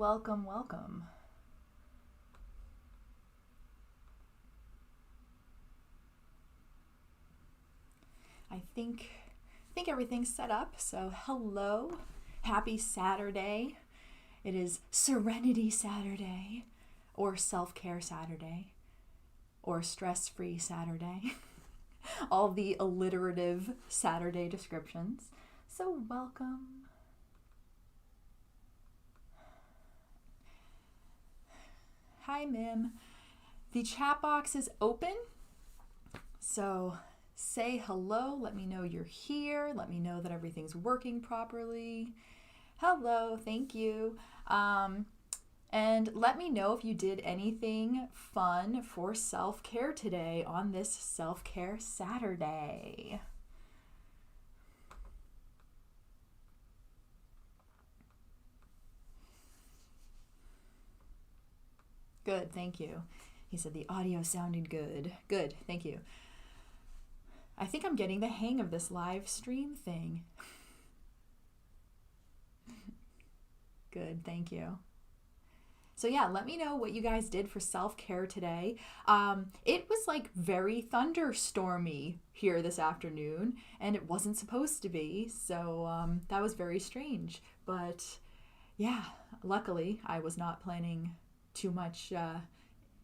welcome, welcome. I think everything's set up. So hello, happy Saturday. It is Serenity Saturday, or self-care Saturday, or stress-free Saturday. All the alliterative Saturday descriptions. So welcome. Hi, Mim. The chat box is open, so say hello. Let me know you're here. Let me know that everything's working properly. Hello, thank you. And let me know if you did anything fun for self-care today on this self-care Saturday. Good, thank you. He said the audio sounded good. Good, thank you. I think I'm getting the hang of this live stream thing. Good, thank you. So yeah, let me know what you guys did for self-care today. It was like very thunderstormy here this afternoon, and it wasn't supposed to be, so that was very strange. But yeah, luckily I was not planning too much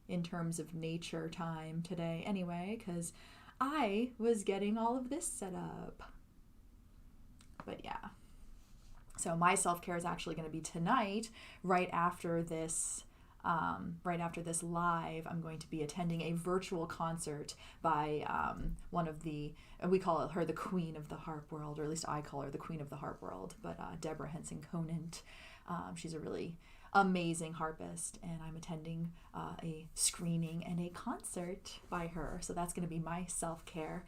in terms of nature time today anyway, because I was getting all of this set up. But yeah. So my self-care is actually going to be tonight, right after this live. I'm going to be attending a virtual concert by one of the, we call her the Queen of the Harp world, or at least I call her the Queen of the Harp world, but Deborah Henson-Conant. She's a really amazing harpist, and I'm attending a screening and a concert by her. So that's going to be my self-care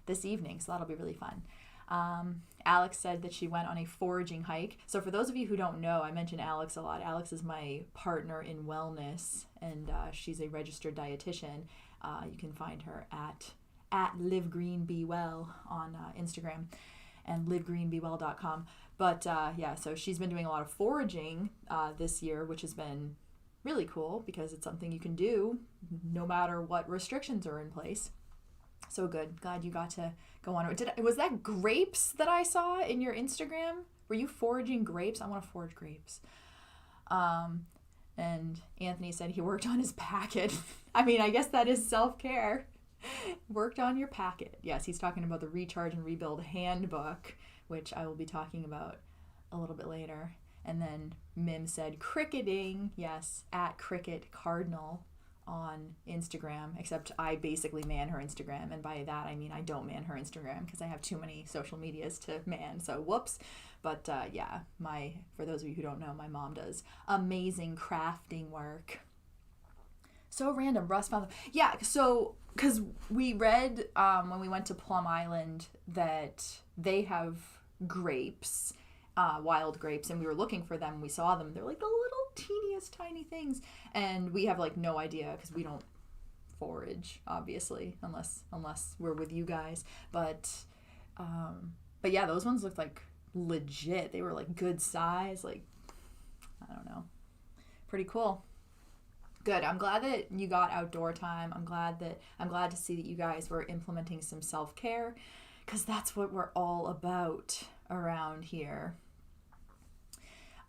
this evening. So that'll be really fun. Alex said that she went on a foraging hike. So for those of you who don't know, I mention Alex a lot. Alex is my partner in wellness, and she's a registered dietitian. You can find her at livegreenbewell on Instagram and livegreenbewell.com. But yeah, so she's been doing a lot of foraging this year, which has been really cool because it's something you can do no matter what restrictions are in place. So good. Glad you got to go on. Was that grapes that I saw in your Instagram? Were you foraging grapes? I want to forage grapes. And Anthony said he worked on his packet. I mean, I guess that is self-care. Worked on your packet. Yes, he's talking about the Recharge and Rebuild Handbook, which I will be talking about a little bit later. And then Mim said cricketing. Yes, at Cricket Cardinal on Instagram, except I basically man her Instagram, and by that I mean I don't man her Instagram because I have too many social medias to man, so whoops. But yeah, for those of you who don't know, my mom does amazing crafting work. So random. Russ found them. Yeah, so because we read when we went to Plum Island that they have grapes, wild grapes, and we were looking for them. We saw them. They're like the little teeniest tiny things, and we have like no idea because we don't forage, obviously, unless we're with you guys. But yeah, those ones looked like legit. They were like good size, like I don't know, pretty cool. Good. I'm glad that you got outdoor time. I'm glad to see that you guys were implementing some self-care, because that's what we're all about around here.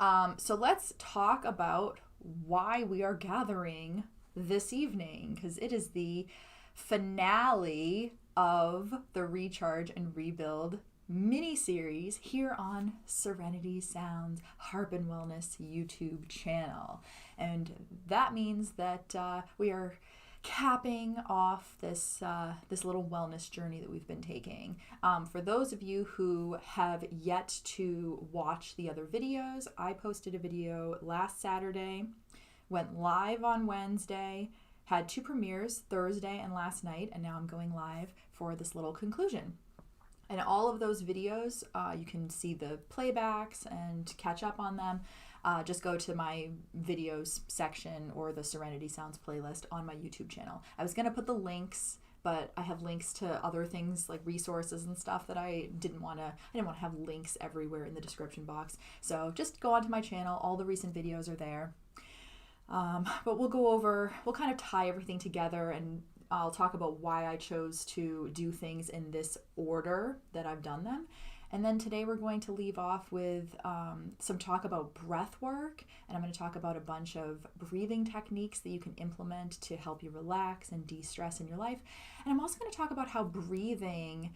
So let's talk about why we are gathering this evening, because it is the finale of the Recharge and Rebuild miniseries here on Serenity Sounds Harp and Wellness YouTube channel. And that means that we are capping off this little wellness journey that we've been taking. For those of you who have yet to watch the other videos, I posted a video last Saturday, went live on Wednesday, had 2 premieres, Thursday and last night, and now I'm going live for this little conclusion. And all of those videos, you can see the playbacks and catch up on them. Just go to my videos section or the Serenity Sounds playlist on my YouTube channel. I was going to put the links, but I have links to other things like resources and stuff that I didn't want to have links everywhere in the description box. So just go onto my channel. All the recent videos are there. But we'll kind of tie everything together, and I'll talk about why I chose to do things in this order that I've done them. And then today we're going to leave off with some talk about breath work, and I'm going to talk about a bunch of breathing techniques that you can implement to help you relax and de-stress in your life. And I'm also going to talk about how breathing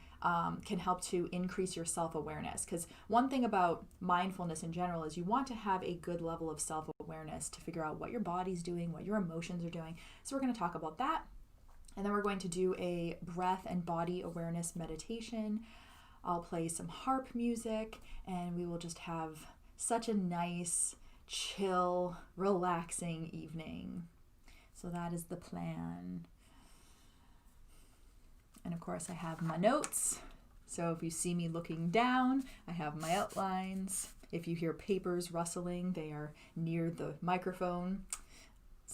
can help to increase your self-awareness, because one thing about mindfulness in general is you want to have a good level of self-awareness to figure out what your body's doing, what your emotions are doing. So we're going to talk about that, and then we're going to do a breath and body awareness meditation. I'll play some harp music, and we will just have such a nice, chill, relaxing evening. So that is the plan. And of course, I have my notes. So if you see me looking down, I have my outlines. If you hear papers rustling, they are near the microphone.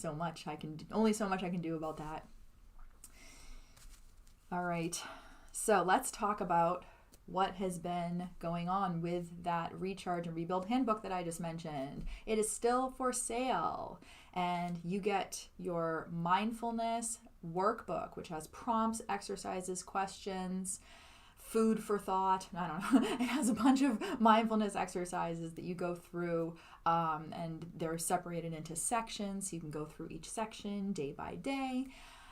Only so much I can do about that. All right, so let's talk about what has been going on with that Recharge and Rebuild handbook that I just mentioned. It is still for sale, and you get your mindfulness workbook, which has prompts, exercises, questions, food for thought. I don't know. It has a bunch of mindfulness exercises that you go through, and they're separated into sections. So you can go through each section day by day.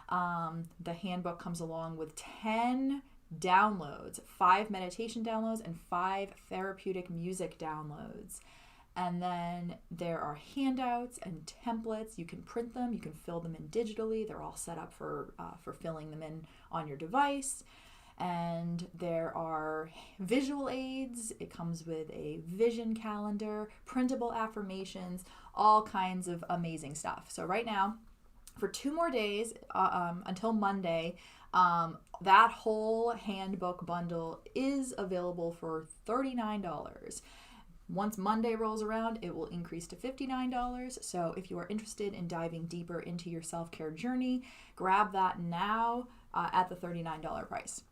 The handbook comes along with 10 downloads, 5 meditation downloads and 5 therapeutic music downloads. And then there are handouts and templates. You can print them, you can fill them in digitally. They're all set up for filling them in on your device. And there are visual aids. It comes with a vision calendar, printable affirmations, all kinds of amazing stuff. So right now, for 2 more days, until Monday, that whole handbook bundle is available for $39. Once Monday rolls around, it will increase to $59. So if you are interested in diving deeper into your self-care journey, grab that now at the $39 price.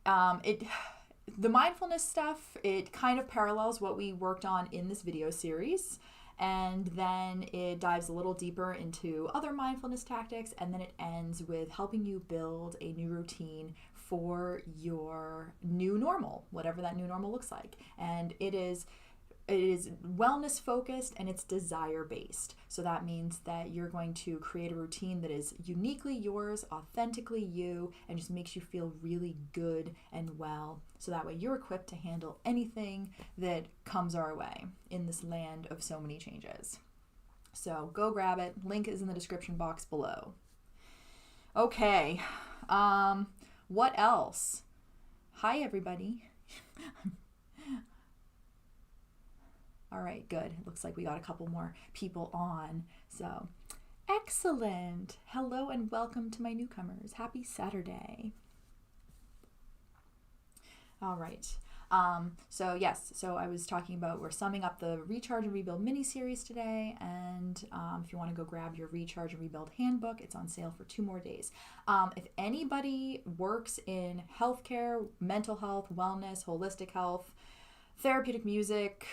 The mindfulness stuff, it kind of parallels what we worked on in this video series. And then it dives a little deeper into other mindfulness tactics, and then it ends with helping you build a new routine for your new normal, whatever that new normal looks like. And it is wellness focused, and it's desire based. So that means that you're going to create a routine that is uniquely yours, authentically you, and just makes you feel really good and well. So that way you're equipped to handle anything that comes our way in this land of so many changes. So go grab it. Link is in the description box below. Okay. What else? Hi, everybody. All right, good. It looks like we got a couple more people on. So, excellent. Hello and welcome to my newcomers. Happy Saturday. All right. So I was talking about, we're summing up the Recharge and Rebuild miniseries today. And if you want to go grab your Recharge and Rebuild handbook, it's on sale for 2 more days. If anybody works in healthcare, mental health, wellness, holistic health, therapeutic music,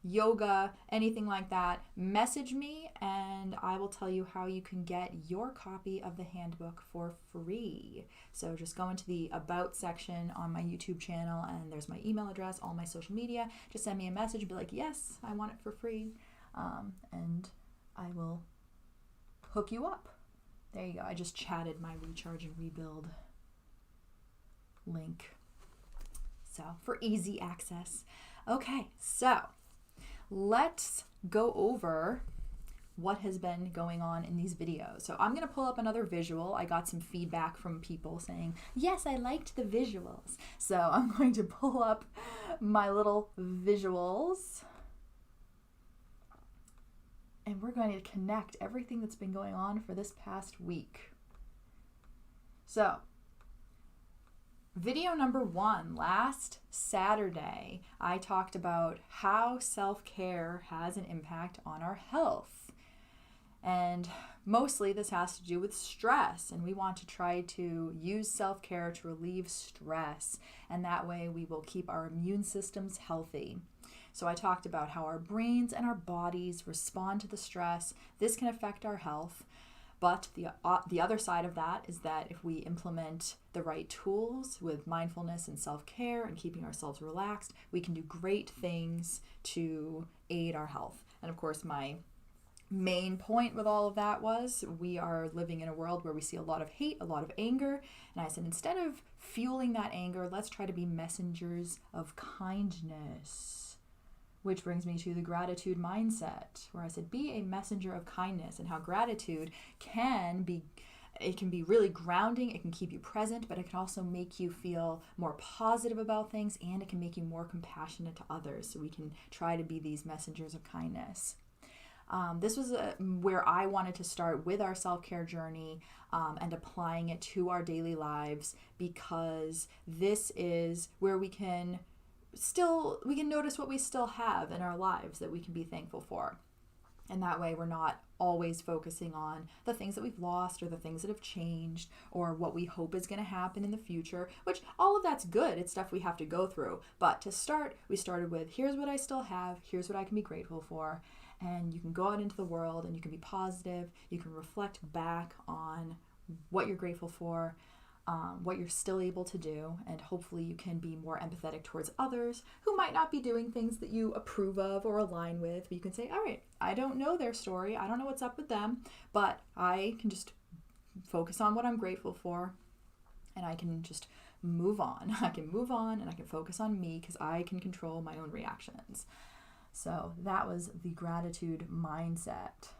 yoga, anything like that, message me and I will tell you how you can get your copy of the handbook for free. So just go into the About section on my YouTube channel, and there's my email address, all my social media. Just send me a message, be like, yes, I want it for free, and I will hook you up. There you go. I just chatted my Recharge and Rebuild link, so for easy access. Okay, so let's go over what has been going on in these videos. So I'm going to pull up another visual. I got some feedback from people saying, yes, I liked the visuals. So I'm going to pull up my little visuals, and we're going to connect everything that's been going on for this past week. So video number 1, last Saturday, I talked about how self-care has an impact on our health. And mostly this has to do with stress, and we want to try to use self-care to relieve stress, and that way we will keep our immune systems healthy. So I talked about how our brains and our bodies respond to the stress. This can affect our health, but the other side of that is that if we implement the right tools with mindfulness and self-care and keeping ourselves relaxed, we can do great things to aid our health. And of course, my main point with all of that was we are living in a world where we see a lot of hate, a lot of anger. And I said, instead of fueling that anger, let's try to be messengers of kindness. Which brings me to the gratitude mindset, where I said, be a messenger of kindness, and how gratitude can be really grounding. It can keep you present, but it can also make you feel more positive about things, and it can make you more compassionate to others. So we can try to be these messengers of kindness. This was where I wanted to start with our self-care journey and applying it to our daily lives, because this is where we can notice what we still have in our lives that we can be thankful for. And that way we're not always focusing on the things that we've lost or the things that have changed or what we hope is going to happen in the future, which all of that's good. It's stuff we have to go through. But to start, we started with, here's what I still have. Here's what I can be grateful for. And you can go out into the world and you can be positive. You can reflect back on what you're grateful for, what you're still able to do, and hopefully you can be more empathetic towards others who might not be doing things that you approve of or align with. But you can say, all right, I don't know their story. I don't know what's up with them, but I can just focus on what I'm grateful for, and I can just move on. I can move on and I can focus on me because I can control my own reactions. So that was the gratitude mindset.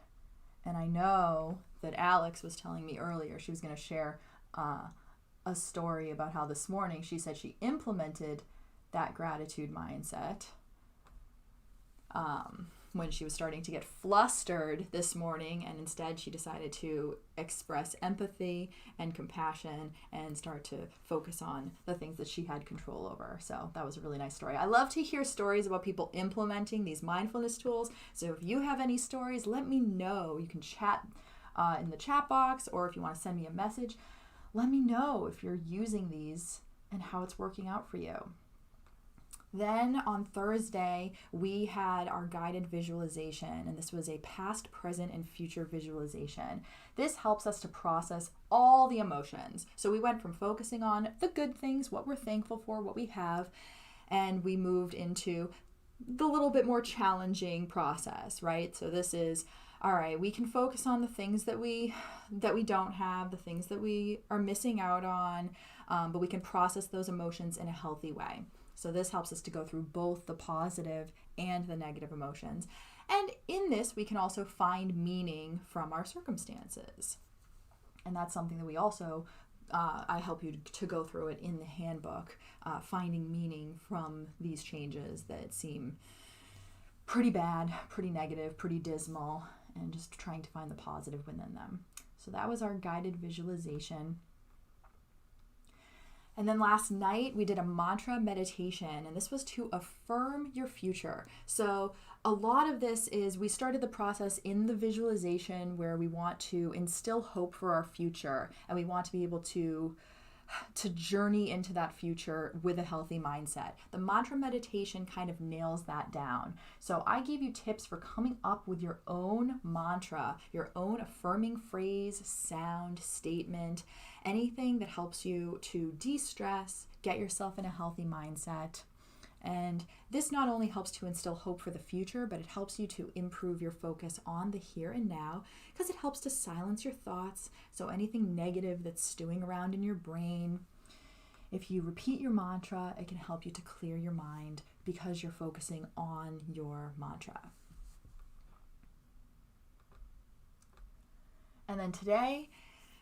And I know that Alex was telling me earlier, she was going to share a story about how this morning she said she implemented that gratitude mindset when she was starting to get flustered this morning, and instead she decided to express empathy and compassion and start to focus on the things that she had control over. So that was a really nice story. I love to hear stories about people implementing these mindfulness tools. So if you have any stories, let me know. You can chat in the chat box, or if you want to send me a message, let me know if you're using these and how it's working out for you. Then on Thursday, we had our guided visualization, and this was a past, present, and future visualization. This helps us to process all the emotions. So we went from focusing on the good things, what we're thankful for, what we have, and we moved into the little bit more challenging process, right? So this is, all right, we can focus on the things that we don't have, the things that we are missing out on, but we can process those emotions in a healthy way. So this helps us to go through both the positive and the negative emotions. And in this, we can also find meaning from our circumstances. And that's something that we also, I help you to go through it in the handbook, finding meaning from these changes that seem pretty bad, pretty negative, pretty dismal, and just trying to find the positive within them. So that was our guided visualization. And then last night we did a mantra meditation, and this was to affirm your future. So a lot of this is, we started the process in the visualization where we want to instill hope for our future, and we want to be able to journey into that future with a healthy mindset. The mantra meditation kind of nails that down. So I gave you tips for coming up with your own mantra, your own affirming phrase, sound, statement, anything that helps you to de-stress, get yourself in a healthy mindset. And this not only helps to instill hope for the future, but it helps you to improve your focus on the here and now, because it helps to silence your thoughts. So anything negative that's stewing around in your brain, if you repeat your mantra, it can help you to clear your mind because you're focusing on your mantra. And then today,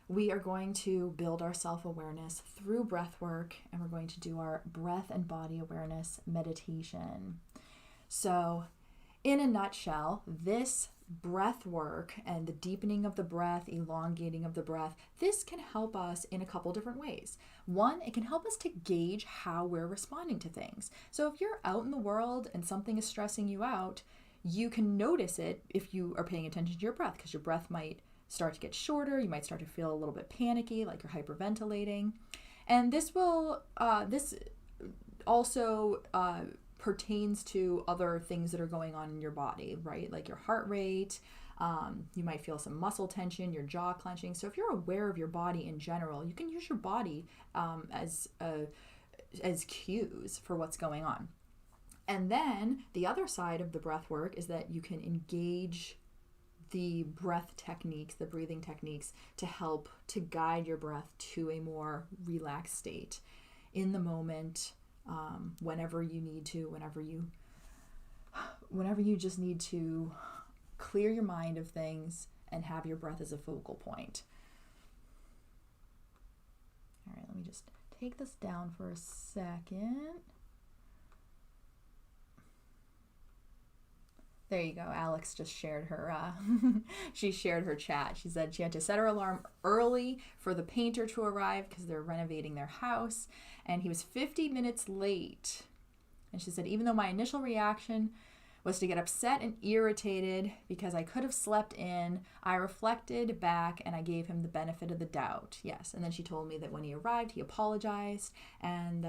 we are going to build our self-awareness through breath work, and we're going to do our breath and body awareness meditation. So in a nutshell, this breath work and the deepening of the breath, elongating of the breath, this can help us in a couple different ways. One, it can help us to gauge how we're responding to things. So if you're out in the world and something is stressing you out, you can notice it if you are paying attention to your breath, because your breath might start to get shorter. You might start to feel a little bit panicky, like you're hyperventilating. And this also pertains to other things that are going on in your body, right? Like your heart rate. You might feel some muscle tension, your jaw clenching. So if you're aware of your body in general, you can use your body as cues for what's going on. And then the other side of the breath work is that you can engage the breath techniques, the breathing techniques, to help to guide your breath to a more relaxed state in the moment, whenever you need to, whenever you just need to clear your mind of things and have your breath as a focal point. All right, let me just take this down for a second. There you go. Alex just shared her, she shared her chat. She said she had to set her alarm early for the painter to arrive because they're renovating their house, and he was 50 minutes late. And she said, even though my initial reaction was to get upset and irritated because I could have slept in, I reflected back and I gave him the benefit of the doubt. Yes. And then she told me that when he arrived, he apologized and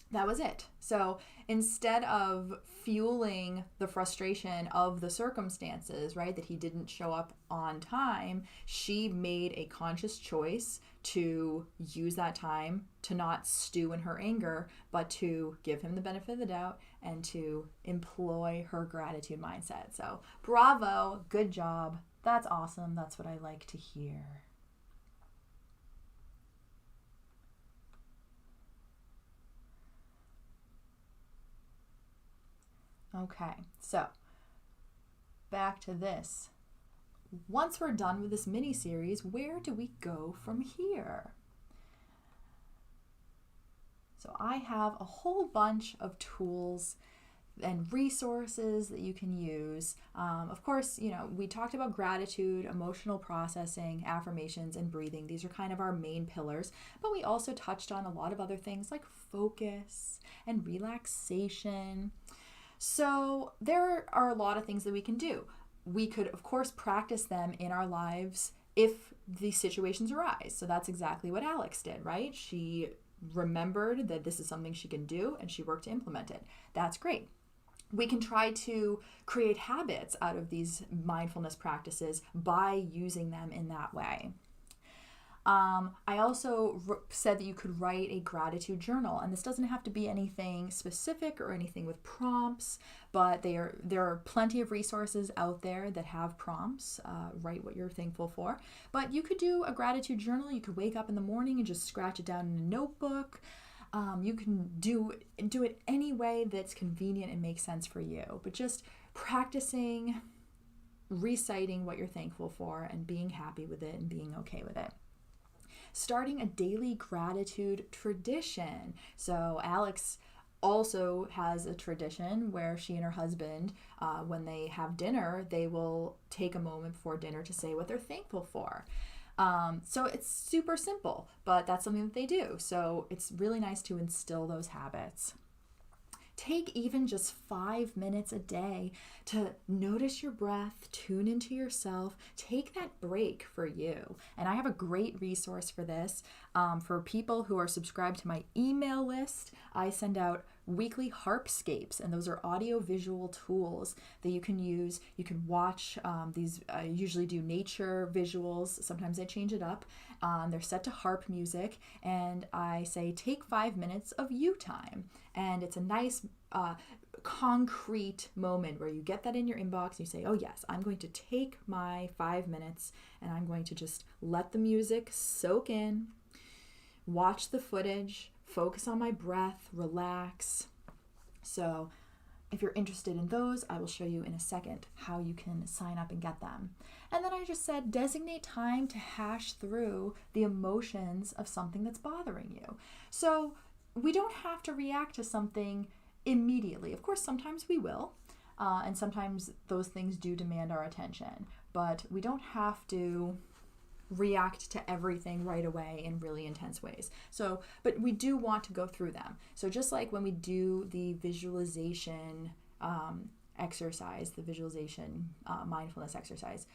that was it. So instead of fueling the frustration of the circumstances, right, that he didn't show up on time, she made a conscious choice to use that time to not stew in her anger, but to give him the benefit of the doubt and to employ her gratitude mindset. So bravo, good job. That's awesome. That's what I like to hear. Okay, so back to this. Once we're done with this mini series, where do we go from here? So I have a whole bunch of tools and resources that you can use. Of course, we talked about gratitude, emotional processing, affirmations, and breathing. These are kind of our main pillars, but we also touched on a lot of other things like focus and relaxation. So there are a lot of things that we can do. We could, of course, practice them in our lives if these situations arise. So that's exactly what Alex did, right? She remembered that this is something she can do and she worked to implement it. That's great. We can try to create habits out of these mindfulness practices by using them in that way. I also said that you could write a gratitude journal, and this doesn't have to be anything specific or anything with prompts, but there are plenty of resources out there that have prompts. Write what you're thankful for. But you could do a gratitude journal. You could wake up in the morning and just scratch it down in a notebook. You can do it any way that's convenient and makes sense for you, but just practicing reciting what you're thankful for and being happy with it and being okay with it. Starting a daily gratitude tradition. So Alex also has a tradition where she and her husband, when they have dinner, they will take a moment before dinner to say what they're thankful for. So it's super simple, but that's something that they do. So it's really nice to instill those habits. Take even just 5 minutes a day to notice your breath, tune into yourself, take that break for you. And I have a great resource for this. For people who are subscribed to my email list, I send out weekly Harpscapes, and those are audio-visual tools that you can use. You can watch these. I usually do nature visuals. Sometimes I change it up. They're set to harp music, and I say take 5 minutes of you time. And it's a nice concrete moment where you get that in your inbox and you say, oh yes, I'm going to take my 5 minutes and I'm going to just let the music soak in, watch the footage, focus on my breath, relax. So if you're interested in those, I will show you in a second how you can sign up and get them. And then I just said designate time to hash through the emotions of something that's bothering you. So we don't have to react to something immediately. Of course, sometimes we will, and sometimes those things do demand our attention, but we don't have to react to everything right away in really intense ways. So, but we do want to go through them. So just like when we do the visualization exercise, the visualization, mindfulness exercise,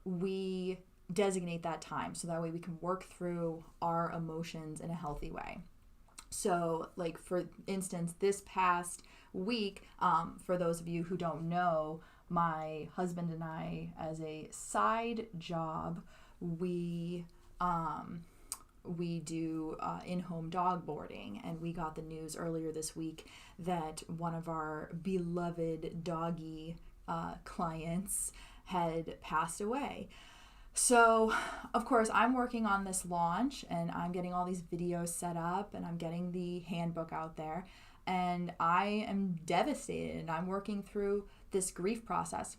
we designate that time so that way we can work through our emotions in a healthy way. So like for instance, this past week, for those of you who don't know, my husband and I, as a side job, we do in-home dog boarding, and we got the news earlier this week that one of our beloved doggy clients had passed away. So, of course, I'm working on this launch, and I'm getting all these videos set up, and I'm getting the handbook out there, and I am devastated, and I'm working through this grief process.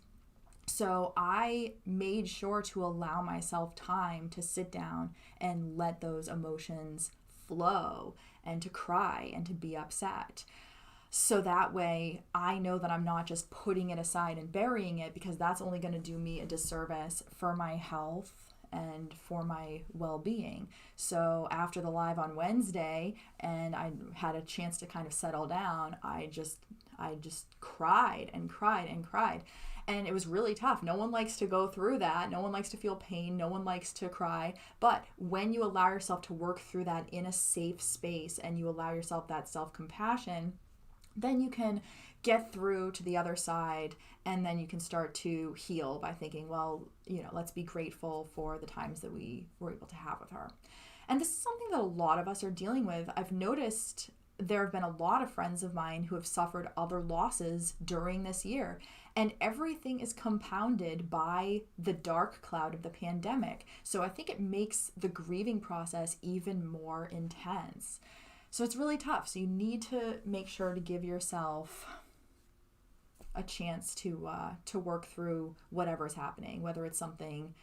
So I made sure to allow myself time to sit down and let those emotions flow, and to cry and to be upset. So that way I know that I'm not just putting it aside and burying it, because that's only going to do me a disservice for my health and for my well-being. So after the live on Wednesday and I had a chance to kind of settle down, I just cried and cried and cried. And it was really tough. No one likes to go through that. No one likes to feel pain. No one likes to cry. But when you allow yourself to work through that in a safe space, and you allow yourself that self-compassion, then you can get through to the other side, and then you can start to heal by thinking, well, let's be grateful for the times that we were able to have with her. And this is something that a lot of us are dealing with. I've noticed there have been a lot of friends of mine who have suffered other losses during this year, and everything is compounded by the dark cloud of the pandemic. So I think it makes the grieving process even more intense. So it's really tough. So you need to make sure to give yourself a chance to work through whatever's happening, whether it's something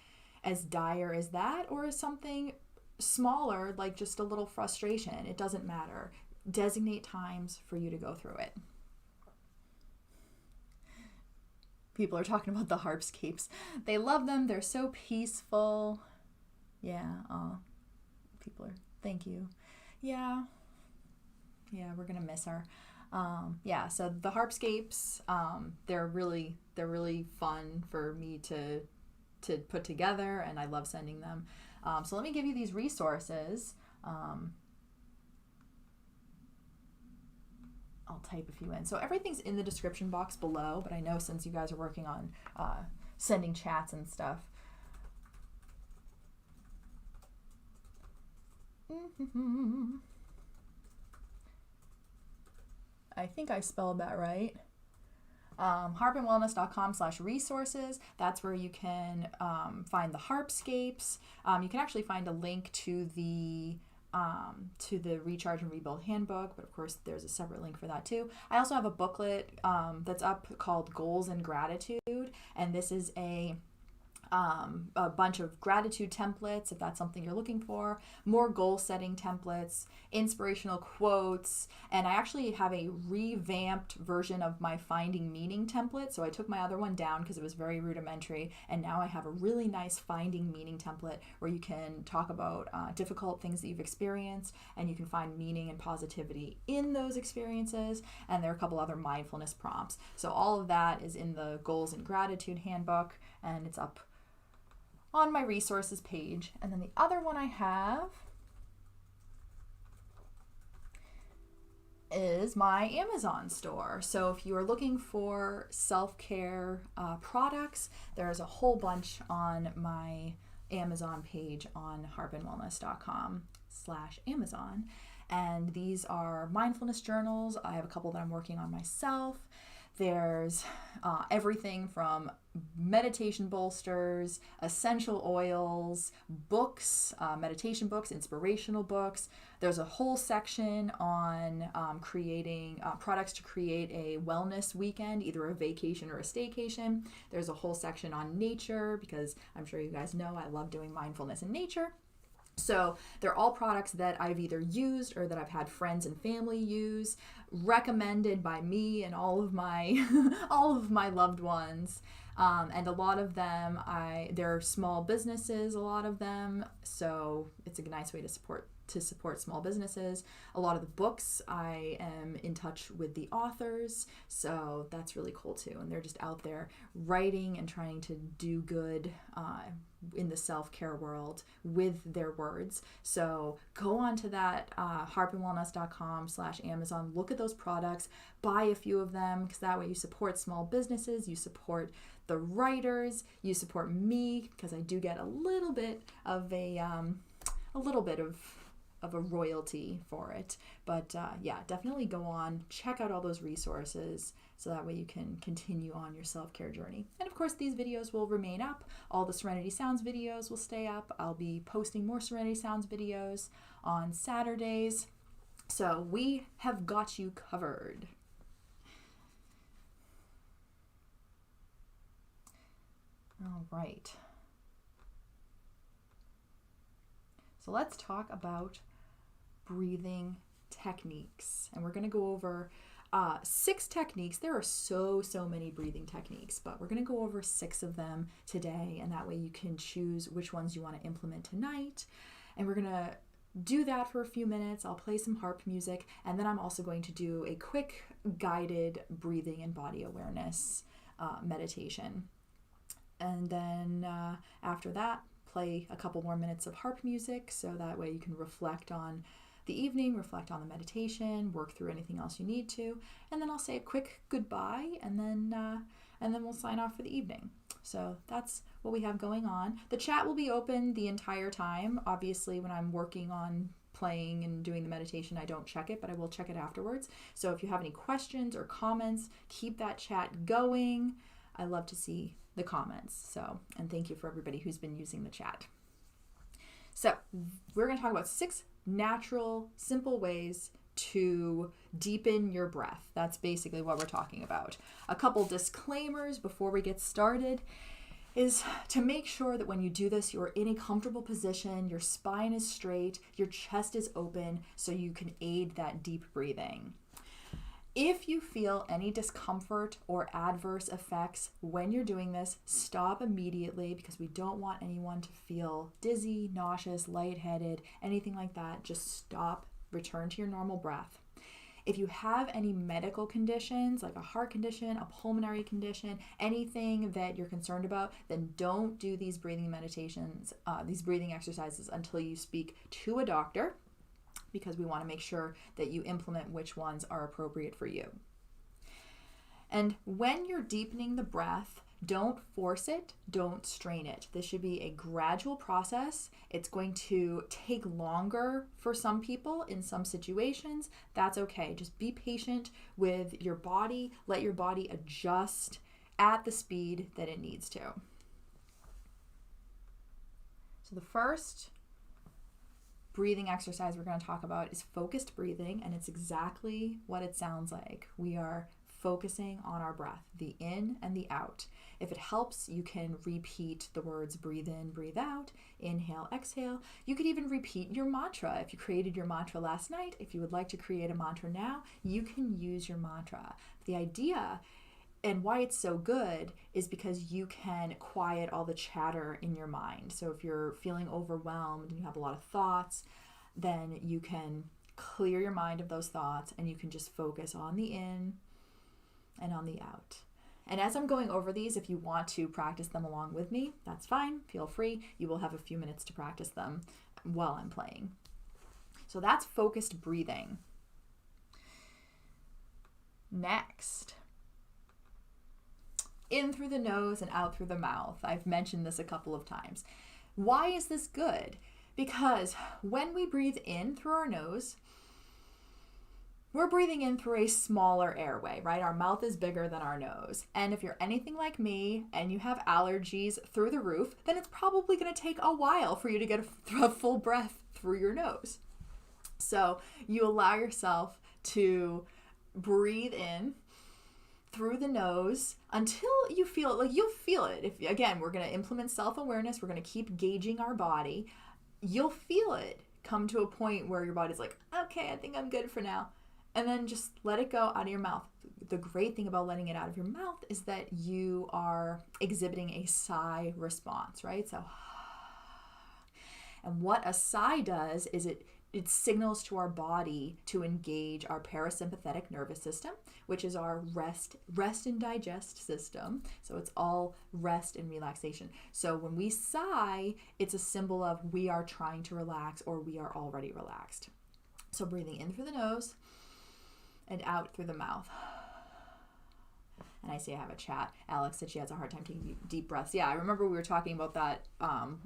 as dire as that or as something smaller, like just a little frustration. It doesn't matter. Designate times for you to go through it. People are talking about the harpscapes. They love them. They're so peaceful. Yeah. Thank you. Yeah, we're gonna miss her. So the harpscapes, they're really fun for me to put together, and I love sending them. So let me give you these resources. I'll type a few in. So everything's in the description box below, but I know since you guys are working on sending chats and stuff. I think I spelled that right. harpandwellness.com/resources. That's where you can find the harpscapes. You can actually find a link to the Recharge and Rebuild Handbook, but of course there's a separate link for that too. I also have a booklet that's up called Goals and Gratitude, and this is a bunch of gratitude templates, if that's something you're looking for, more goal setting templates, inspirational quotes, and I actually have a revamped version of my Finding Meaning template. So I took my other one down because it was very rudimentary, and now I have a really nice Finding Meaning template where you can talk about difficult things that you've experienced, and you can find meaning and positivity in those experiences, and there are a couple other mindfulness prompts. So all of that is in the Goals and Gratitude Handbook, and it's up on my resources page. And then the other one I have is my Amazon store. So if you are looking for self-care products, there's a whole bunch on my Amazon page on harpandwellness.com/Amazon. And these are mindfulness journals. I have a couple that I'm working on myself. There's everything from meditation bolsters, essential oils, books, meditation books, inspirational books. There's a whole section on creating products to create a wellness weekend, either a vacation or a staycation. There's a whole section on nature, because I'm sure you guys know I love doing mindfulness in nature. So they're all products that I've either used or that I've had friends and family use, recommended by me and all of my loved ones. And a lot of them, they're small businesses, a lot of them. So it's a nice way to support to support small businesses. A lot of the books, I am in touch with the authors, so that's really cool too. And they're just out there writing and trying to do good in the self-care world with their words. So go on to that harpandwellness.com/Amazon, look at those products, buy a few of them, because that way you support small businesses, you support the writers, you support me, because I do get a little bit of a royalty for it. But yeah, definitely go on, check out all those resources, so that way you can continue on your self-care journey. And of course, these videos will remain up. All the Serenity Sounds videos will stay up. I'll be posting more Serenity Sounds videos on Saturdays. So we have got you covered. All right. So let's talk about breathing techniques. And we're going to go over 6 techniques. There are so many breathing techniques, but we're going to go over 6 of them today. And that way you can choose which ones you want to implement tonight. And we're going to do that for a few minutes. I'll play some harp music. And then I'm also going to do a quick guided breathing and body awareness meditation. And then after that, play a couple more minutes of harp music, so that way you can reflect on the evening, reflect on the meditation, work through anything else you need to, and then I'll say a quick goodbye, and then we'll sign off for the evening. So that's what we have going on. The chat will be open the entire time. Obviously, when I'm working on playing and doing the meditation, I don't check it, but I will check it afterwards. So if you have any questions or comments, keep that chat going. I love to see the comments. So, and thank you for everybody who's been using the chat. So we're going to talk about 6 natural, simple ways to deepen your breath. That's basically what we're talking about. A couple disclaimers before we get started is to make sure that when you do this, you're in a comfortable position, your spine is straight, your chest is open, so you can aid that deep breathing. If you feel any discomfort or adverse effects when you're doing this, stop immediately, because we don't want anyone to feel dizzy, nauseous, lightheaded, anything like that. Just stop, return to your normal breath. If you have any medical conditions, like a heart condition, a pulmonary condition, anything that you're concerned about, then don't do these breathing meditations, these breathing exercises until you speak to a doctor, because we want to make sure that you implement which ones are appropriate for you. And when you're deepening the breath, don't force it, don't strain it. This should be a gradual process. It's going to take longer for some people in some situations. That's okay. Just be patient with your body. Let your body adjust at the speed that it needs to. So the first breathing exercise we're going to talk about is focused breathing, and it's exactly what it sounds like. We are focusing on our breath, the in and the out. If it helps, you can repeat the words breathe in, breathe out, inhale, exhale. You could even repeat your mantra. If you created your mantra last night, if you would like to create a mantra now, you can use your mantra. The idea and why it's so good is because you can quiet all the chatter in your mind. So if you're feeling overwhelmed and you have a lot of thoughts, then you can clear your mind of those thoughts, and you can just focus on the in and on the out. And as I'm going over these, if you want to practice them along with me, that's fine. Feel free. You will have a few minutes to practice them while I'm playing. So that's focused breathing. Next, in through the nose and out through the mouth. I've mentioned this a couple of times. Why is this good? Because when we breathe in through our nose, we're breathing in through a smaller airway, right? Our mouth is bigger than our nose. And if you're anything like me and you have allergies through the roof, then it's probably going to take a while for you to get a full breath through your nose. So you allow yourself to breathe in through the nose until you feel it. Like, you'll feel it. If, again, we're going to implement self-awareness, we're going to keep gauging our body. You'll feel it come to a point where your body's like, okay, I think I'm good for now. And then just let it go out of your mouth. The great thing about letting it out of your mouth is that you are exhibiting a sigh response, right? So, and what a sigh does is it it signals to our body to engage our parasympathetic nervous system, which is our rest and digest system. So it's all rest and relaxation. So when we sigh, it's a symbol of we are trying to relax or we are already relaxed. So breathing in through the nose and out through the mouth. And I see I have a chat. Alex said she has a hard time taking deep breaths. Yeah, I remember we were talking about that.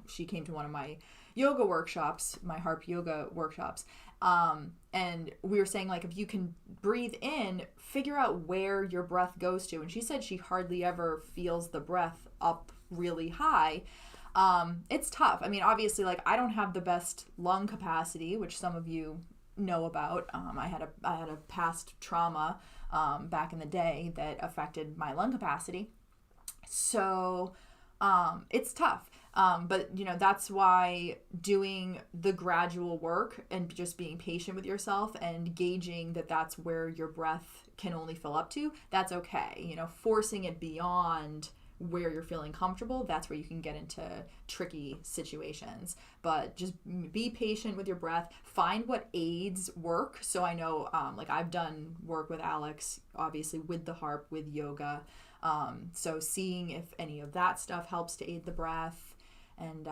She came to one of my yoga workshops, my Harp yoga workshops. And we were saying, like, if you can breathe in, figure out where your breath goes to. And she said she hardly ever feels the breath up really high. It's tough. I mean, obviously, like, I don't have the best lung capacity, which some of you know about. I had a past trauma back in the day that affected my lung capacity. So it's tough. But, you know, that's why doing the gradual work and just being patient with yourself and gauging that that's where your breath can only fill up to, that's okay. You know, forcing it beyond where you're feeling comfortable, that's where you can get into tricky situations. But just be patient with your breath. Find what aids work. So I know, like, I've done work with Alex, obviously with the harp, with yoga. So seeing if any of that stuff helps to aid the breath. And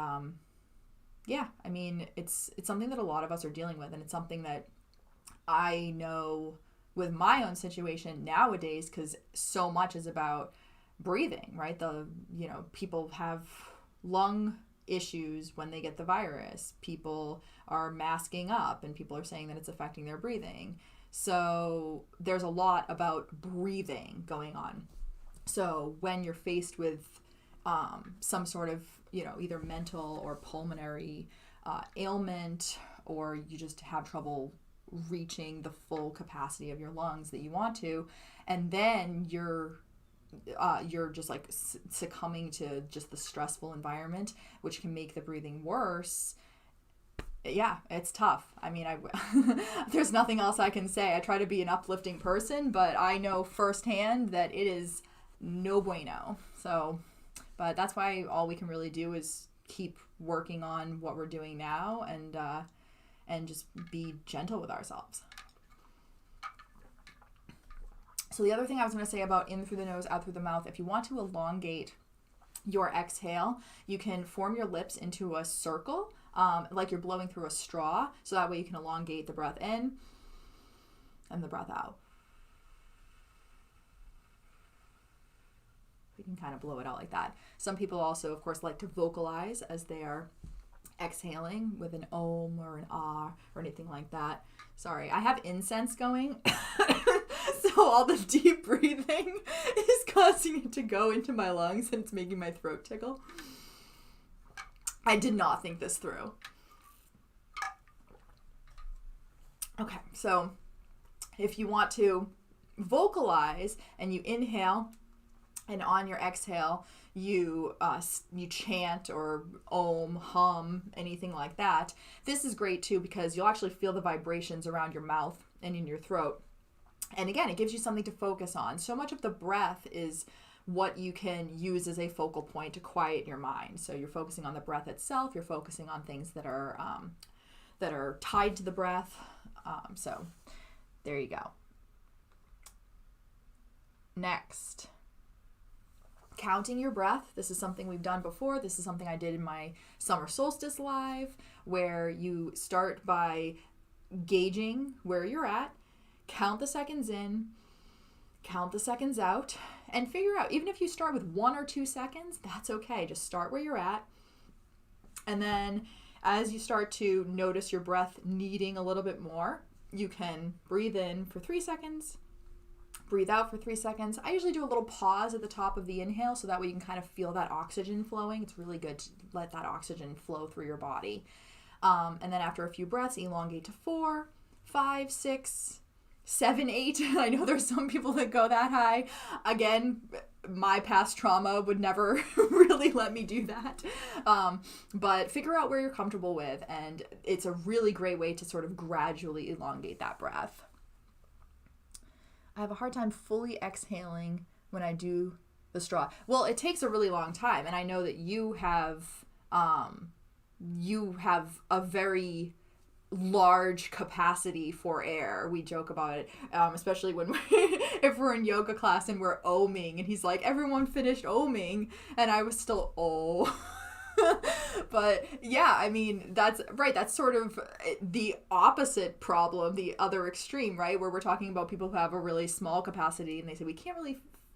yeah, I mean, it's something that a lot of us are dealing with, and it's something that I know with my own situation nowadays, because so much is about breathing, right? People have lung issues when they get the virus. People are masking up, and people are saying that it's affecting their breathing. So there's a lot about breathing going on. So when you're faced with some sort of, you know, either mental or pulmonary ailment, or you just have trouble reaching the full capacity of your lungs that you want to, and then you're just like succumbing to just the stressful environment, which can make the breathing worse. Yeah, it's tough. I mean, there's nothing else I can say. I try to be an uplifting person, but I know firsthand that it is no bueno. So, but that's why all we can really do is keep working on what we're doing now, and just be gentle with ourselves. So the other thing I was going to say about in through the nose, out through the mouth, if you want to elongate your exhale, you can form your lips into a circle, like you're blowing through a straw. So that way you can elongate the breath in and the breath out. You can kind of blow it out like that. Some people also, of course, like to vocalize as they are exhaling with an om or an ah or anything like that. Sorry, I have incense going. So all the deep breathing is causing it to go into my lungs, and it's making my throat tickle. I did not think this through. Okay, so if you want to vocalize and you inhale, and on your exhale, you chant or om, hum, anything like that. This is great too, because you'll actually feel the vibrations around your mouth and in your throat. And again, it gives you something to focus on. So much of the breath is what you can use as a focal point to quiet your mind. So you're focusing on the breath itself. You're focusing on things that are tied to the breath. So there you go. Next, counting your breath. This is something we've done before. This is something I did in my summer solstice live, where you start by gauging where you're at, count the seconds in, count the seconds out, and figure out, even if you start with 1 or 2 seconds, that's okay. Just start where you're at. And then as you start to notice your breath needing a little bit more, you can breathe in for 3 seconds, breathe out for 3 seconds. I usually do a little pause at the top of the inhale, so that way you can kind of feel that oxygen flowing. It's really good to let that oxygen flow through your body. And then after a few breaths, elongate to 4, 5, 6, 7, 8. I know there's some people that go that high. Again, my past trauma would never really let me do that. But figure out where you're comfortable with, and it's a really great way to sort of gradually elongate that breath. I have a hard time fully exhaling when I do the straw. Well, it takes a really long time, and I know that you have a very large capacity for air. We joke about it, especially when if we're in yoga class and we're oming, and he's like, everyone finished oming, and I was still But yeah, I mean, that's right. That's sort of the opposite problem, the other extreme, right? Where we're talking about people who have a really small capacity and they say,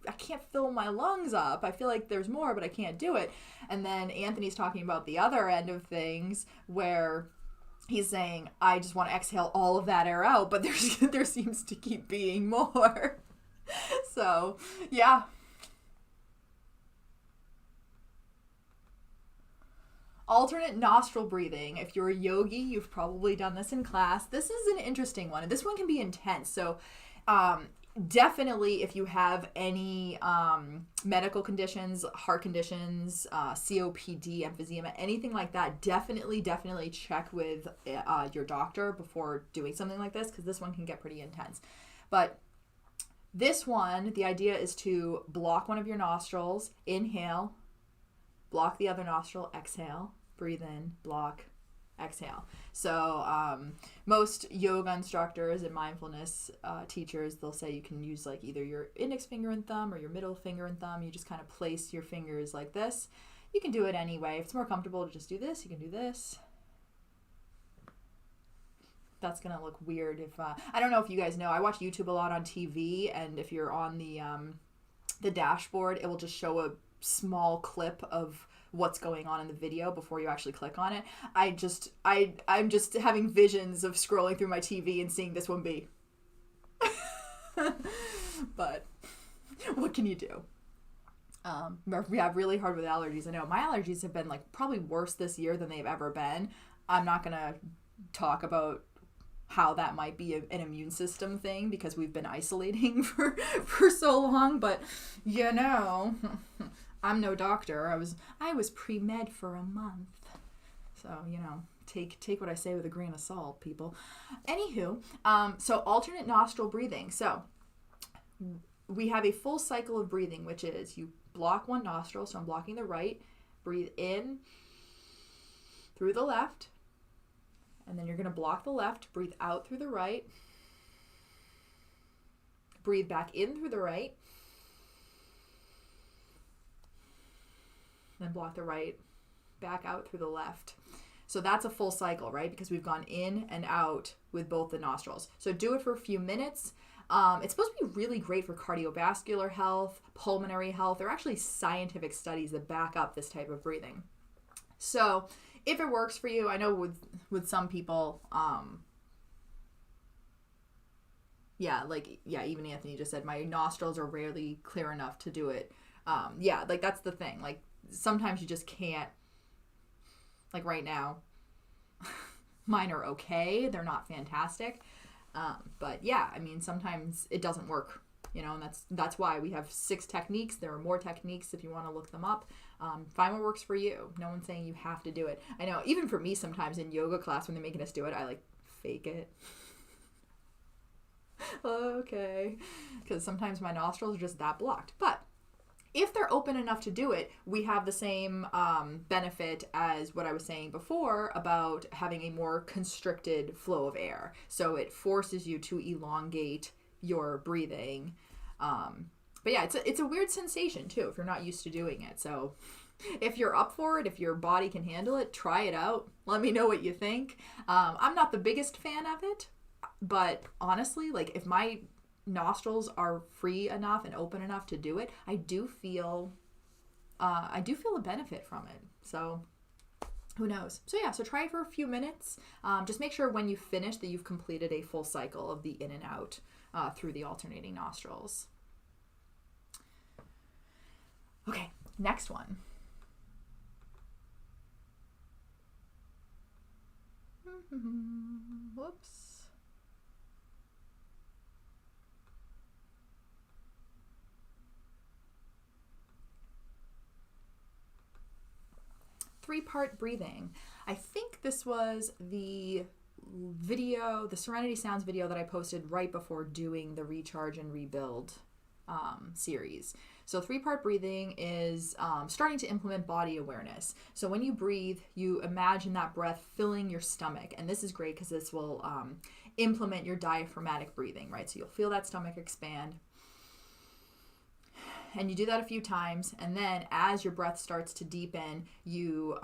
I can't fill my lungs up. I feel like there's more, but I can't do it. And then Anthony's talking about the other end of things where he's saying, I just want to exhale all of that air out, but there seems to keep being more. So, yeah. Alternate nostril breathing. If you're a yogi, you've probably done this in class. This is an interesting one, and this one can be intense. So definitely if you have any medical conditions, heart conditions, COPD, emphysema, anything like that, definitely check with your doctor before doing something like this, because this one can get pretty intense. But this one, the idea is to block one of your nostrils, inhale, block the other nostril, exhale, breathe in, block, exhale. So most yoga instructors and mindfulness teachers, they'll say you can use like either your index finger and thumb or your middle finger and thumb. You just kind of place your fingers like this. You can do it anyway. If it's more comfortable to just do this, you can do this. That's going to look weird if I don't know if you guys know, I watch YouTube a lot on TV, and if you're on the dashboard, it will just show a small clip of what's going on in the video before you actually click on it. I'm just having visions of scrolling through my TV and seeing this one be. But what can you do? We have really hard with allergies. I know my allergies have been like probably worse this year than they've ever been. I'm not gonna talk about how that might be an immune system thing because we've been isolating for so long, but you know, I'm no doctor. I was pre-med for a month. So, you know, take what I say with a grain of salt, people. Anywho, so alternate nostril breathing. So we have a full cycle of breathing, which is you block one nostril. So I'm blocking the right, breathe in through the left, and then you're going to block the left, breathe out through the right, breathe back in through the right, then block the right, back out through the left. So that's a full cycle, right? Because we've gone in and out with both the nostrils. So do it for a few minutes. It's supposed to be really great for cardiovascular health, pulmonary health. There are actually scientific studies that back up this type of breathing. So if it works for you, I know with some people, even Anthony just said, my nostrils are rarely clear enough to do it. Like that's the thing. Like sometimes you just can't, like right now, mine are okay. They're not fantastic. But yeah, I mean, sometimes it doesn't work, you know, and that's why we have 6 techniques. There are more techniques if you want to look them up. Find what works for you. No one's saying you have to do it. I know, even for me, sometimes in yoga class when they're making us do it, I like fake it. Okay. Because sometimes my nostrils are just that blocked. But if they're open enough to do it, we have the same benefit as what I was saying before about having a more constricted flow of air. So it forces you to elongate your breathing. But yeah, it's a weird sensation too if you're not used to doing it. So if you're up for it, if your body can handle it, try it out. Let me know what you think. I'm not the biggest fan of it, but honestly, like if my nostrils are free enough and open enough to do it, I do feel a benefit from it. So who knows? So yeah, so try it for a few minutes. Just make sure when you finish that you've completed a full cycle of the in and out through the alternating nostrils. Okay, next one. Whoops. Three-part breathing. I think this was the Serenity Sounds video that I posted right before doing the Recharge and Rebuild series. So 3-part breathing is starting to implement body awareness. So when you breathe, you imagine that breath filling your stomach. And this is great because this will implement your diaphragmatic breathing, right? So you'll feel that stomach expand. And you do that a few times. And then as your breath starts to deepen, you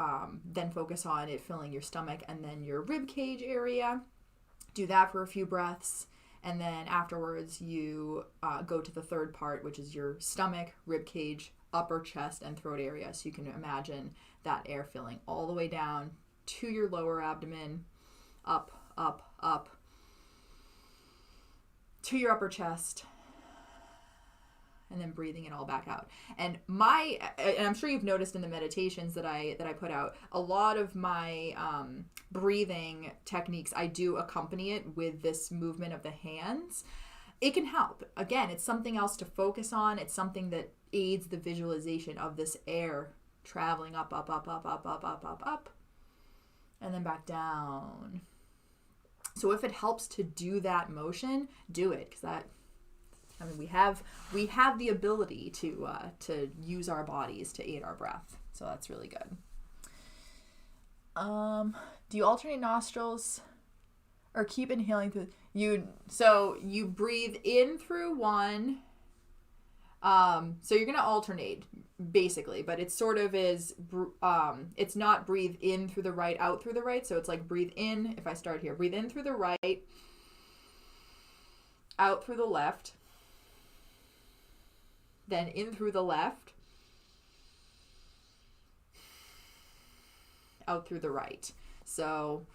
then focus on it filling your stomach and then your rib cage area. Do that for a few breaths. And then afterwards, you go to the 3rd part, which is your stomach, rib cage, upper chest, and throat area. So you can imagine that air filling all the way down to your lower abdomen, up, up, up, to your upper chest, and then breathing it all back out. And I'm sure you've noticed in the meditations that I put out, a lot of my breathing techniques, I do accompany it with this movement of the hands. It can help. Again, it's something else to focus on. It's something that aids the visualization of this air traveling up, up, up, up, up, up, up, up, up, and then back down. So if it helps to do that motion, do it, because we have the ability to use our bodies to aid our breath. So that's really good. Do you alternate nostrils or keep inhaling through so you breathe in through one. So you're going to alternate basically, but it sort of is, it's not breathe in through the right, out through the right. So it's like breathe in. If I start here, breathe in through the right, out through the left, then in through the left, out through the right. So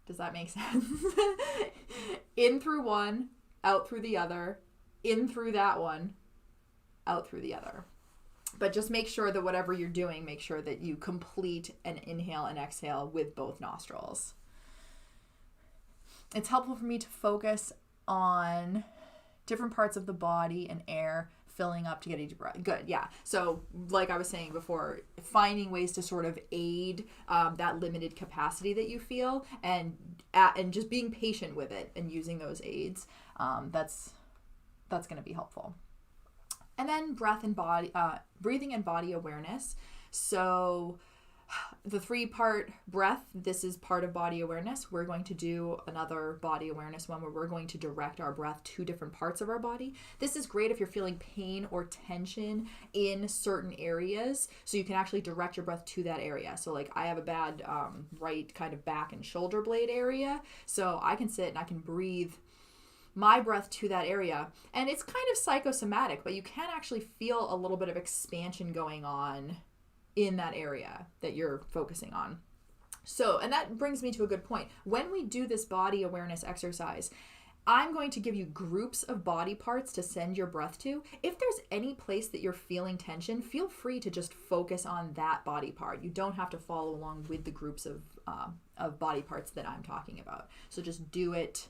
does that make sense? In through one, out through the other, in through that one, out through the other. But just make sure that whatever you're doing, make sure that you complete an inhale and exhale with both nostrils. It's helpful for me to focus on different parts of the body and air filling up to get each breath. Good, yeah. So like I was saying before, finding ways to sort of aid that limited capacity that you feel, and just being patient with it and using those aids, that's going to be helpful. And then breathing and body awareness. So the 3-part breath, this is part of body awareness. We're going to do another body awareness one where we're going to direct our breath to different parts of our body. This is great if you're feeling pain or tension in certain areas, so you can actually direct your breath to that area. So like I have a bad right kind of back and shoulder blade area, so I can sit and I can breathe my breath to that area, and it's kind of psychosomatic, but you can actually feel a little bit of expansion going on in that area that you're focusing on. So, and that brings me to a good point. When we do this body awareness exercise, I'm going to give you groups of body parts to send your breath to. If there's any place that you're feeling tension, feel free to just focus on that body part. You don't have to follow along with the groups of body parts that I'm talking about. So just do it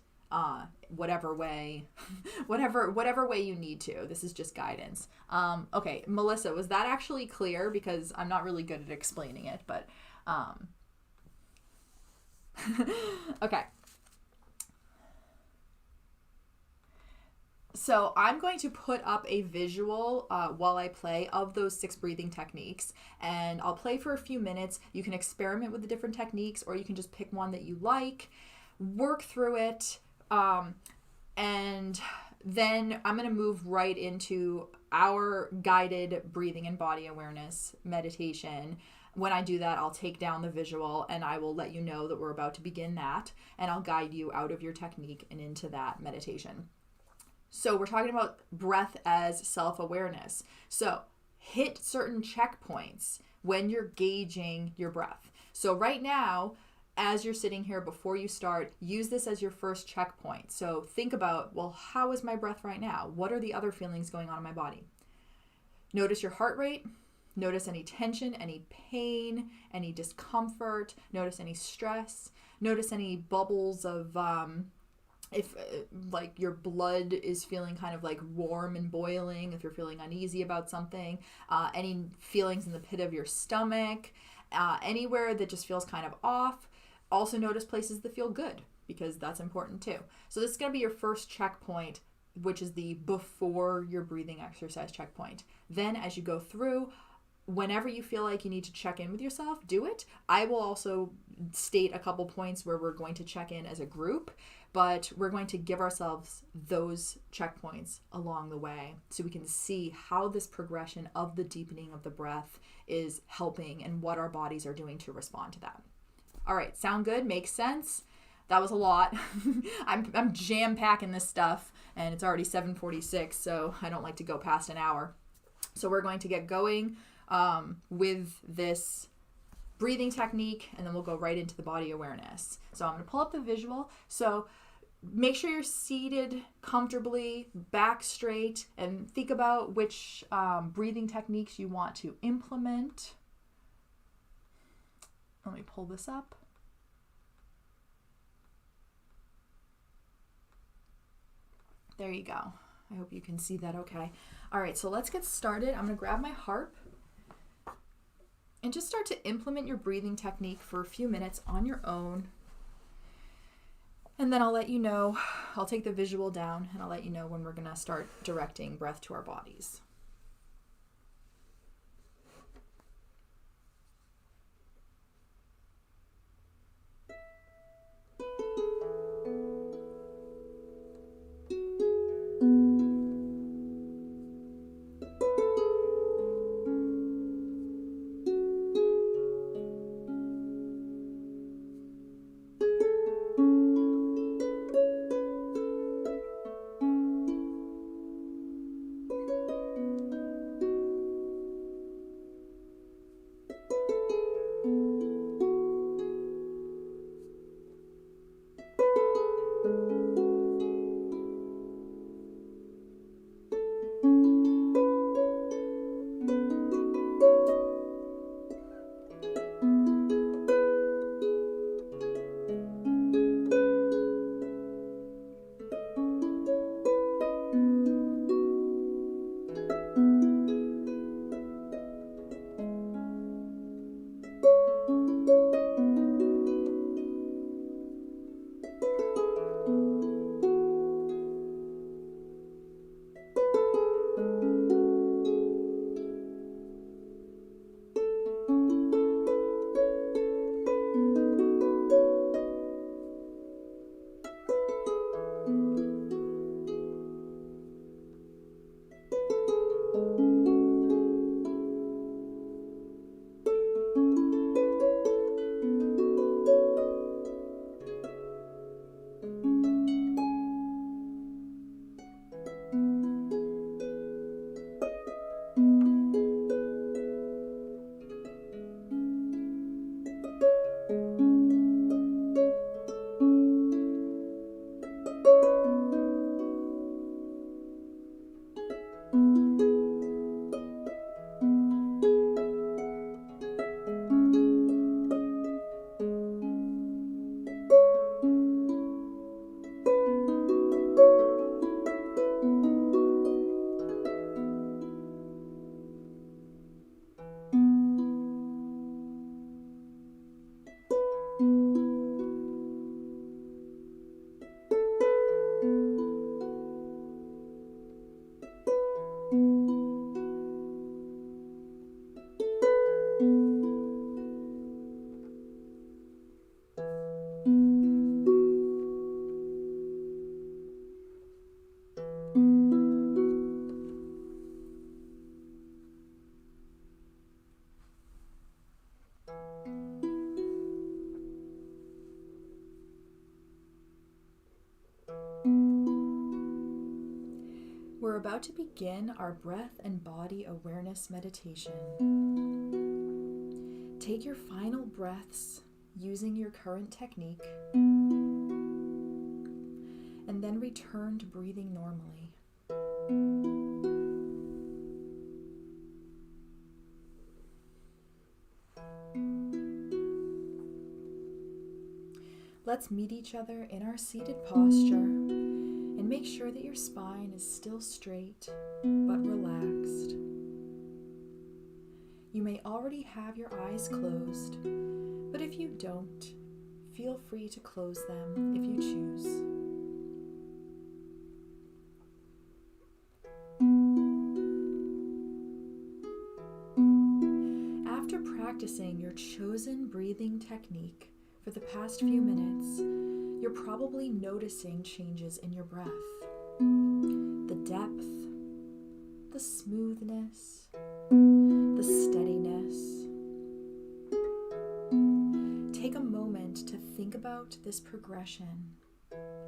whatever way you need to. This is just guidance. Okay, Melissa, was that actually clear? Because I'm not really good at explaining it, but okay. So I'm going to put up a visual while I play of those 6 breathing techniques, and I'll play for a few minutes. You can experiment with the different techniques, or you can just pick one that you like, work through it, and then I'm going to move right into our guided breathing and body awareness meditation. When I do that, I'll take down the visual and I will let you know that we're about to begin that, and I'll guide you out of your technique and into that meditation. So we're talking about breath as self-awareness. So hit certain checkpoints when you're gauging your breath. So right now, as you're sitting here, before you start, use this as your first checkpoint. So think about, well, how is my breath right now? What are the other feelings going on in my body? Notice your heart rate. Notice any tension, any pain, any discomfort. Notice any stress. Notice any bubbles of, if like your blood is feeling kind of like warm and boiling, if you're feeling uneasy about something, any feelings in the pit of your stomach, anywhere that just feels kind of off. Also notice places that feel good, because that's important too. So this is going to be your first checkpoint. which is the before your breathing exercise checkpoint. Then as you go through, whenever you feel like you need to check in with yourself, do it. I will also state a couple points where we're going to check in as a group, but we're going to give ourselves those checkpoints along the way so we can see how this progression of the deepening of the breath is helping and what our bodies are doing to respond to that. All right, sound good? Makes sense? That was a lot. I'm jam-packing this stuff, and it's already 7:46, so I don't like to go past an hour. So we're going to get going with this breathing technique, and then we'll go right into the body awareness. So I'm going to pull up the visual. So make sure you're seated comfortably, back straight, and think about which breathing techniques you want to implement. Let me pull this up. There you go. I hope you can see that okay. All right, so let's get started. I'm going to grab my harp and just start to implement your breathing technique for a few minutes on your own. And then I'll let you know, I'll take the visual down and I'll let you know when we're going to start directing breath to our bodies. We're about to begin our breath and body awareness meditation. Take your final breaths using your current technique, and then return to breathing normally. Let's meet each other in our seated posture. And make sure that your spine is still straight but relaxed. You may already have your eyes closed, but if you don't, feel free to close them if you choose. breathing technique for the past few minutes, you're probably noticing changes in your breath. The depth, the smoothness, the steadiness. Take a moment to think about this progression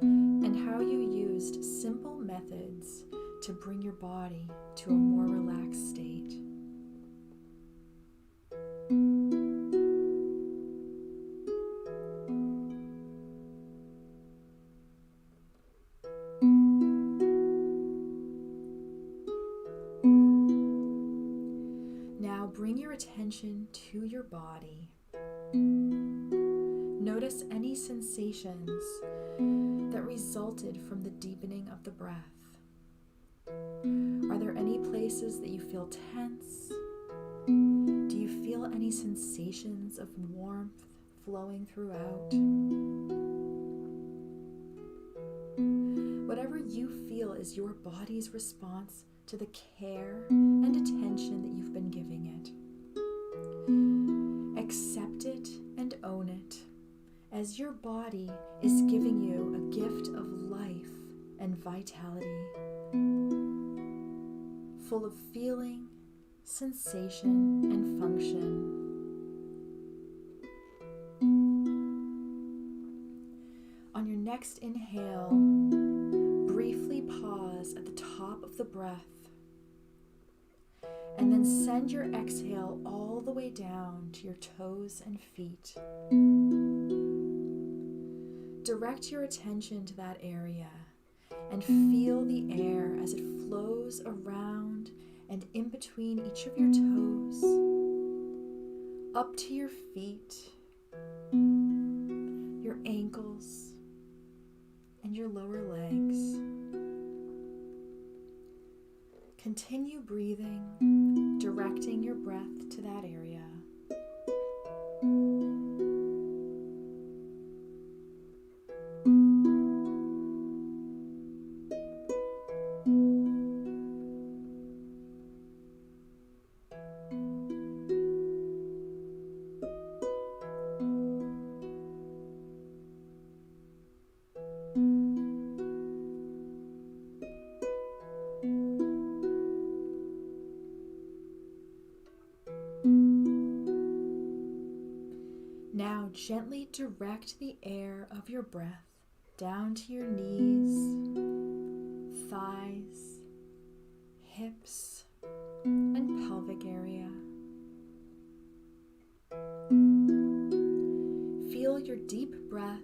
and how you used simple methods to bring your body to a more relaxed state. Now bring your attention to your body. Notice any sensations that resulted from the deepening of the breath. Are there any places that you feel tense? Do you feel any sensations of warmth flowing throughout? Whatever you feel is your body's response to the care and attention that you've been giving it. Accept it and own it, as your body is giving you a gift of life and vitality, full of feeling, sensation, and function. On your next inhale, briefly pause at the top of the breath, and then send your exhale all the way down to your toes and feet. Direct your attention to that area and feel the air as it flows around and in between each of your toes, up to your feet, your ankles, and your lower legs. Continue breathing, directing your breath to that area. Now gently direct the air of your breath down to your knees, thighs, hips, and pelvic area. Feel your deep breath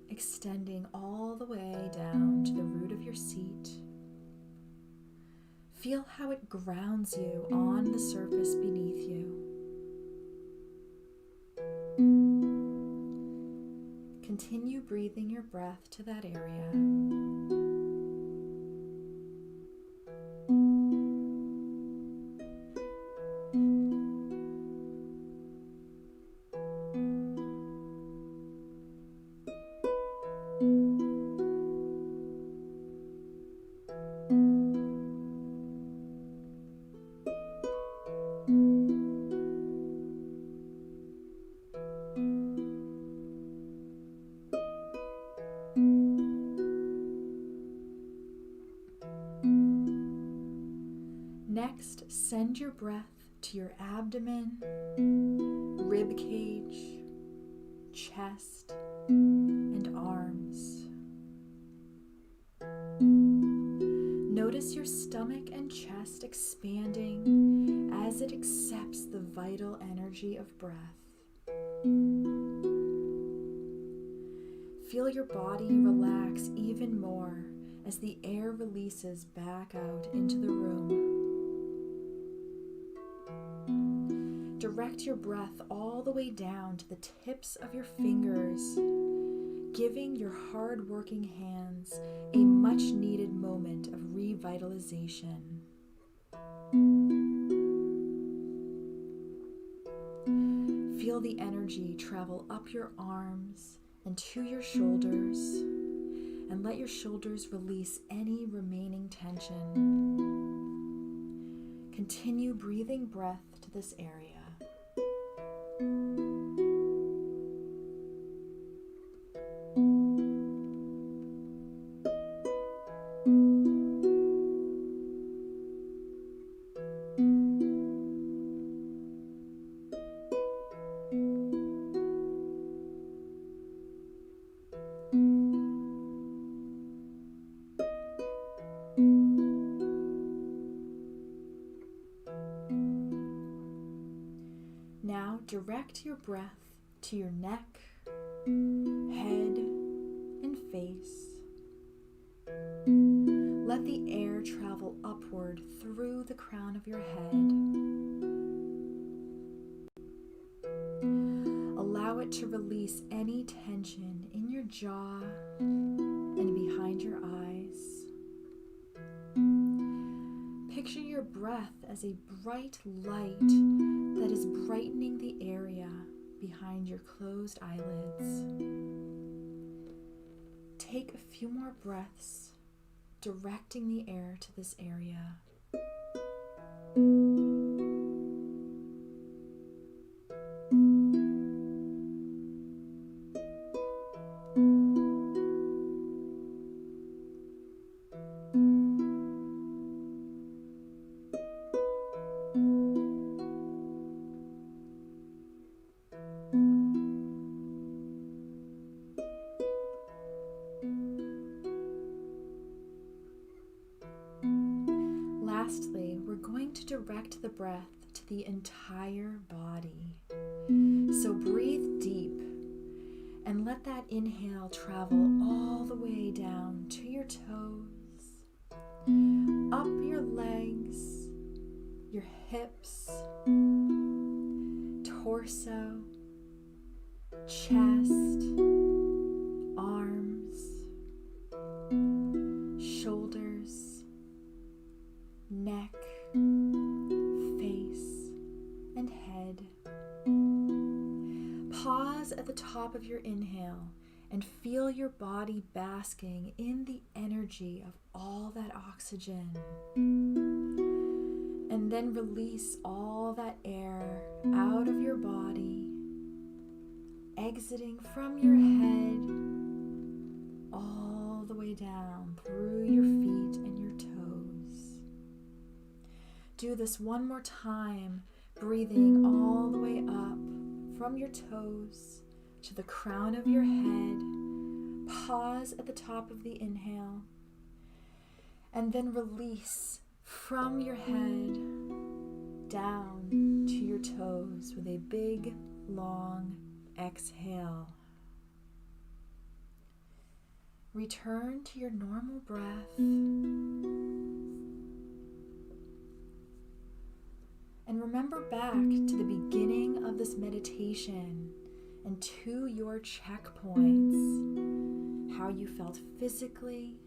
extending all the way down to the root of your seat. Feel how it grounds you on the surface beneath you. Continue breathing your breath to that area. Next, send your breath to your abdomen, rib cage, chest, and arms. Notice your stomach and chest expanding as it accepts the vital energy of breath. Feel your body relax even more as the air releases back out into the room. Direct your breath all the way down to the tips of your fingers, giving your hard-working hands a much-needed moment of revitalization. Feel the energy travel up your arms and to your shoulders, and let your shoulders release any remaining tension. Continue breathing breath to this area. direct your breath to your neck, head, and face. Let the air travel upward through the crown of your head. Allow it to release any tension in your jaw and behind your eyes. Picture your breath as a bright light that is brightening the area behind your closed eyelids. Take a few more breaths, directing the air to this area. Lastly, we're going to direct the breath to the entire body. So breathe deep and let that inhale travel all the way down to your toes, up your legs, your hips, torso, chest, arms, shoulders, neck, face, and head. Pause at the top of your inhale and feel your body basking in the energy of all that oxygen. And then release all that air out of your body, exiting from your head all the way down through your feet and your toes. Do this one more time, breathing all the way up from your toes to the crown of your head. Pause at the top of the inhale, and then release from your head down to your toes with a big, long exhale. Return to your normal breath. And remember back to the beginning of this meditation and to your checkpoints, how you felt physically,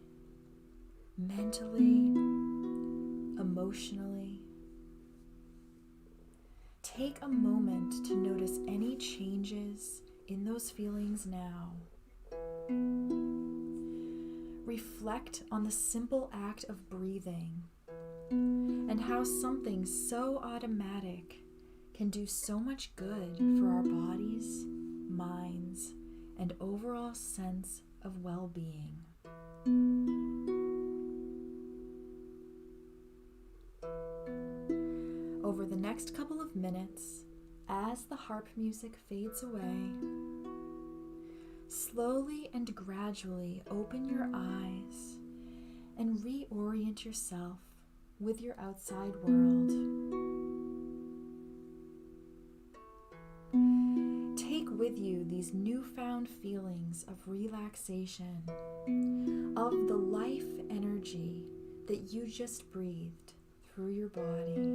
mentally, emotionally. Take a moment to notice any changes in those feelings now. Reflect on the simple act of breathing and how something so automatic can do so much good for our bodies, minds, and overall sense of well-being. Over the next couple of minutes, as the harp music fades away, slowly and gradually open your eyes and reorient yourself with your outside world. Take with you these newfound feelings of relaxation, of the life energy that you just breathed through your body.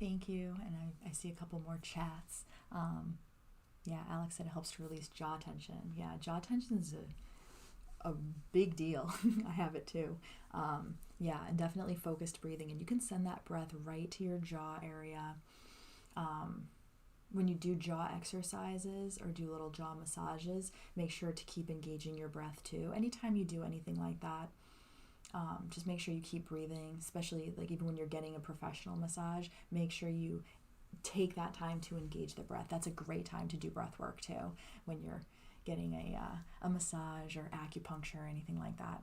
Thank you. And I see a couple more chats. Yeah, Alex said it helps to release jaw tension. Yeah, jaw tension is a big deal. I have it too. Yeah, and definitely focused breathing. And you can send that breath right to your jaw area. When you do jaw exercises or do little jaw massages, make sure to keep engaging your breath too. Anytime you do anything like that, just make sure you keep breathing, especially like even when you're getting a professional massage, make sure you take that time to engage the breath. That's a great time to do breath work too, when you're getting a massage or acupuncture or anything like that.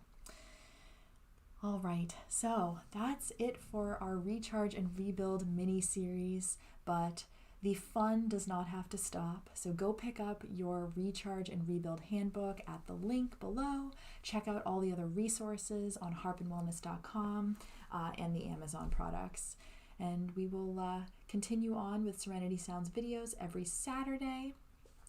All right, so that's it for our Recharge and Rebuild mini series, but the fun does not have to stop. So go pick up your Recharge and Rebuild handbook at the link below. Check out all the other resources on harpandwellness.com and the Amazon products. And we will continue on with Serenity Sounds videos every Saturday.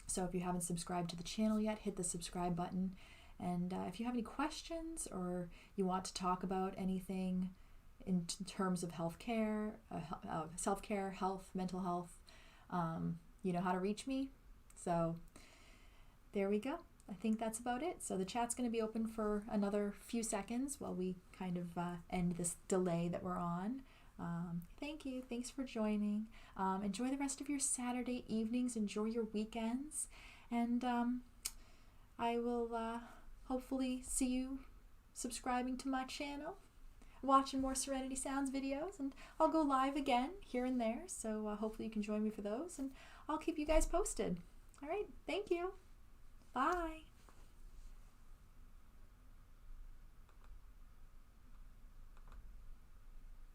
So if you haven't subscribed to the channel yet, hit the subscribe button. And if you have any questions or you want to talk about anything in terms of healthcare, self-care, health, mental health, you know how to reach me. So there we go. I think that's about it. So the chat's going to be open for another few seconds while we kind of end this delay that we're on. Thank you. Thanks for joining. Enjoy the rest of your Saturday evenings. Enjoy your weekends. And I will hopefully see you subscribing to my channel, watching more Serenity Sounds videos, and I'll go live again here and there. So hopefully you can join me for those, and I'll keep you guys posted. All right. Thank you. Bye.